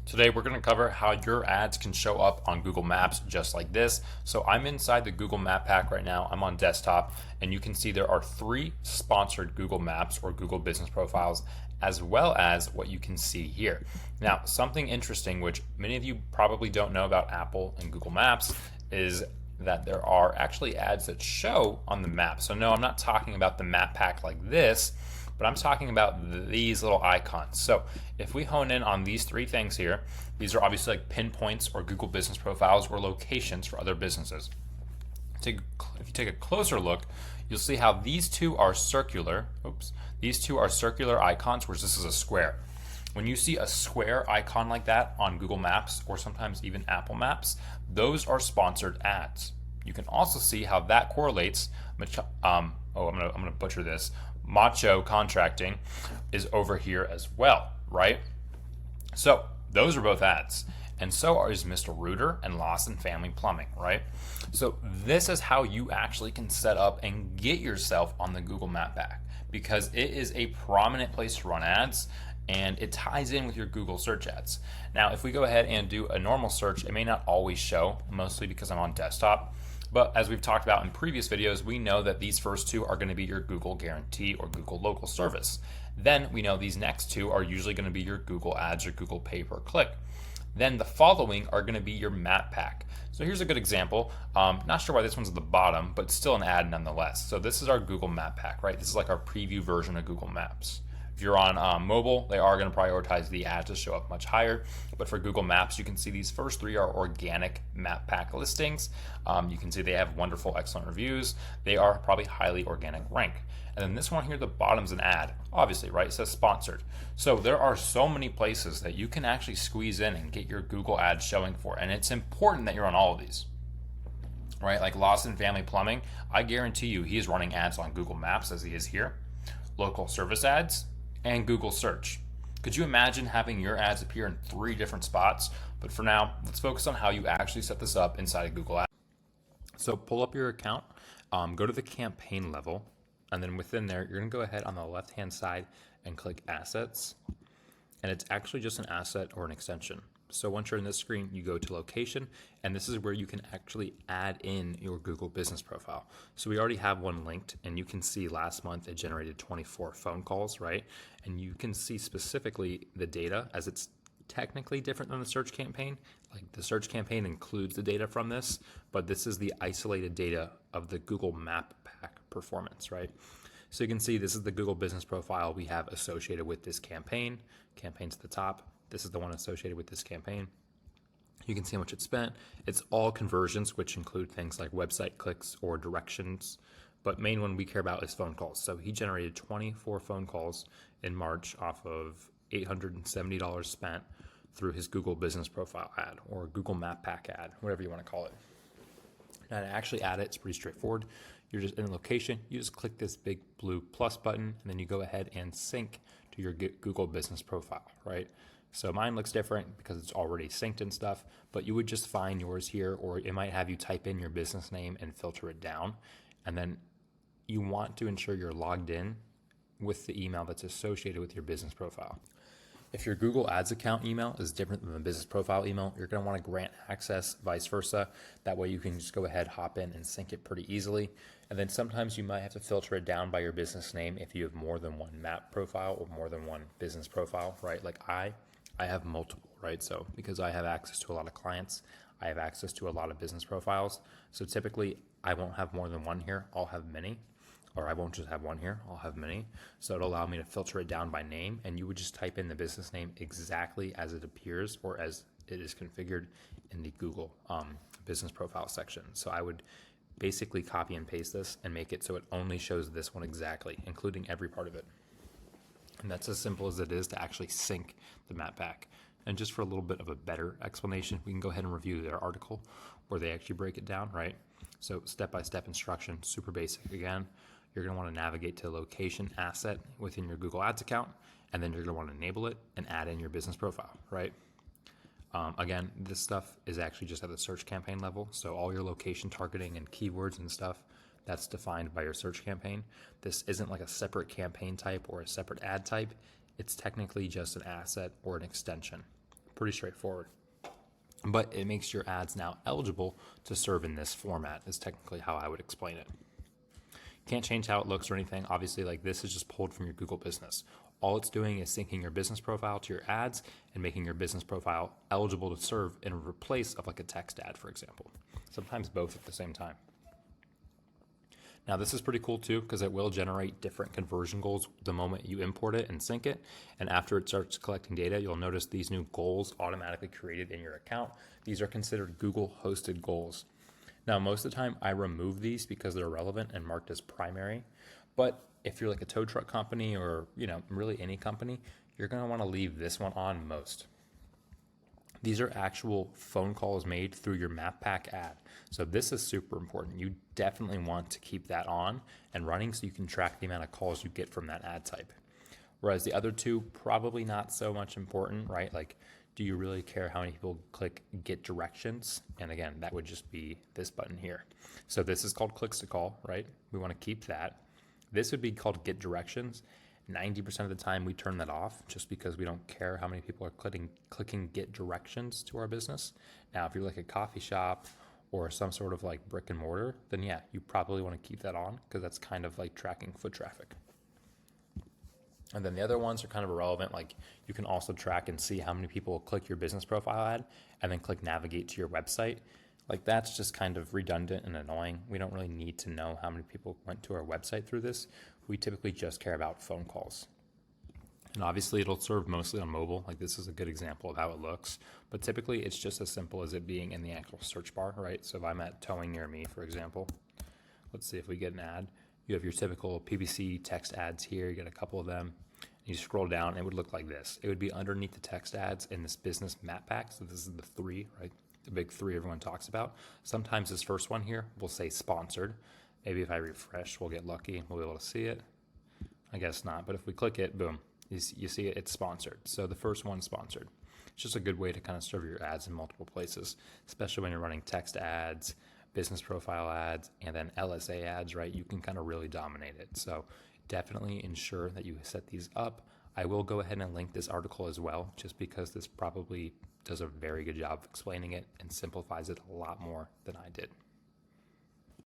Today we're going to cover how your ads can show up on Google Maps just like this. So I'm inside the Google Map Pack right now. I'm on desktop and you can see there are 3 sponsored Google Maps or Google Business Profiles as well as what you can see here. Now, something interesting which many of you probably don't know about Apple and Google Maps is that there are actually ads that show on the map. So no, I'm not talking about the map pack like this, but I'm talking about these little icons. So if we hone in on these 3 things here, these are obviously like pinpoints or Google Business Profiles or locations for other businesses. If you take a closer look, you'll see how these 2 are circular. These 2 are circular icons, whereas this is a square. When you see a square icon like that on Google Maps or sometimes even Apple Maps, those are sponsored ads. You can also see how that correlates. I'm gonna butcher this. Macho Contracting is over here as well, right? So those are both ads. And so is Mr. Rooter and Lawson Family Plumbing, right? So this is how you actually can set up and get yourself on the Google Map Pack, because it is a prominent place to run ads and it ties in with your Google search ads. Now, if we go ahead and do a normal search, it may not always show, mostly because I'm on desktop. But as we've talked about in previous videos, we know that these first 2 are going to be your Google Guarantee or Google Local Service. Then we know these next 2 are usually going to be your Google Ads or Google Pay Per Click. Then the following are going to be your Map Pack. So here's a good example. Not sure why this one's at the bottom, but still an ad nonetheless. So this is our Google Map Pack, right? This is like our preview version of Google Maps. If you're on mobile, they are going to prioritize the ads to show up much higher. But for Google Maps, you can see these first 3 are organic map pack listings. You can see they have wonderful, excellent reviews. They are probably highly organic rank. And then this one here, the bottom's an ad, obviously, right? It says sponsored. So there are so many places that you can actually squeeze in and get your Google ads showing for. And it's important that you're on all of these, right? Like Lawson Family Plumbing, I guarantee you he is running ads on Google Maps as he is here. Local service ads, and Google search. Could you imagine having your ads appear in 3 different spots? But for now, let's focus on how you actually set this up inside of Google Ads. So pull up your account, go to the campaign level, and then within there, you're gonna go ahead on the left-hand side and click assets. And it's actually just an asset or an extension. So once you're in this screen, you go to location, and this is where you can actually add in your Google Business Profile. So we already have one linked, and you can see last month it generated 24 phone calls, right? And you can see specifically the data, as it's technically different than the search campaign. Like the search campaign includes the data from this, but this is the isolated data of the Google Map Pack performance, right? So you can see this is the Google Business Profile we have associated with this campaign. Campaign's at the top. This is the one associated with this campaign. You can see how much it spent. It's all conversions, which include things like website clicks or directions. But main one we care about is phone calls. So he generated 24 phone calls in March off of $870 spent through his Google Business Profile ad or Google Map Pack ad, whatever you want to call it. Now to actually add it, it's pretty straightforward. You're just in a location, you just click this big blue plus button, and then you go ahead and sync to your Google Business Profile, right? So mine looks different because it's already synced and stuff, but you would just find yours here, or it might have you type in your business name and filter it down. And then you want to ensure you're logged in with the email that's associated with your business profile. If your Google Ads account email is different than the business profile email, you're going to want to grant access, vice versa. That way you can just go ahead, hop in and sync it pretty easily. And then sometimes you might have to filter it down by your business name if you have more than one map profile or more than one business profile, right? Like I have multiple, right? So because I have access to a lot of clients, I have access to a lot of business profiles. So typically I won't have more than one here. I'll have many. Or I won't just have one here, I'll have many. So it'll allow me to filter it down by name, and you would just type in the business name exactly as it appears or as it is configured in the Google business profile section. So I would basically copy and paste this and make it so it only shows this one exactly, including every part of it. And that's as simple as it is to actually sync the map pack. And just for a little bit of a better explanation, we can go ahead and review their article where they actually break it down, right? So step-by-step instruction, super basic again. You're going to want to navigate to location asset within your Google Ads account, and then you're going to want to enable it and add in your business profile, right? Again, this stuff is actually just at the search campaign level. So all your location targeting and keywords and stuff, that's defined by your search campaign. This isn't like a separate campaign type or a separate ad type. It's technically just an asset or an extension. pretty straightforward. But it makes your ads now eligible to serve in this format is technically how I would explain it. Can't change how it looks or anything. Obviously, like this is just pulled from your Google business. All it's doing is syncing your business profile to your ads and making your business profile eligible to serve in replace of like a text ad, for example. Sometimes both at the same time. Now this is pretty cool too, because it will generate different conversion goals the moment you import it and sync it. And after it starts collecting data, you'll notice these new goals automatically created in your account. These are considered Google hosted goals. Now, most of the time I remove these because they're relevant and marked as primary. But if you're like a tow truck company or, really any company, you're going to want to leave this one on most. These are actual phone calls made through your MapPack ad. So this is super important. You definitely want to keep that on and running so you can track the amount of calls you get from that ad type. Whereas the other two, probably not so much important, right? Like, do you really care how many people click get directions? And again, that would just be this button here. So this is called clicks to call, right? We want to keep that. This would be called get directions. 90% of the time we turn that off just because we don't care how many people are clicking get directions to our business. Now, if you're like a coffee shop or some sort of like brick and mortar, then yeah, you probably want to keep that on because that's kind of like tracking foot traffic. And then the other ones are kind of irrelevant. Like you can also track and see how many people click your business profile ad and then click navigate to your website. Like that's just kind of redundant and annoying. We don't really need to know how many people went to our website through this. We typically just care about phone calls. And obviously it'll serve mostly on mobile. Like this is a good example of how it looks, but typically it's just as simple as it being in the actual search bar, right? So if I'm at towing near me, for example, let's see if we get an ad. You have your typical PPC text ads here. You get a couple of them. You scroll down and it would look like this. It would be underneath the text ads in this business map pack. So this is the three, right? The big three everyone talks about. Sometimes this first one here will say sponsored. Maybe if I refresh, we'll get lucky. We'll be able to see it. I guess not, but if we click it, boom, you see it, it's sponsored. So the first one's sponsored. It's just a good way to kind of serve your ads in multiple places, especially when you're running text ads, business profile ads, and then LSA ads, right? You can kind of really dominate it. So definitely ensure that you set these up. I will go ahead and link this article as well, just because this probably does a very good job of explaining it and simplifies it a lot more than I did.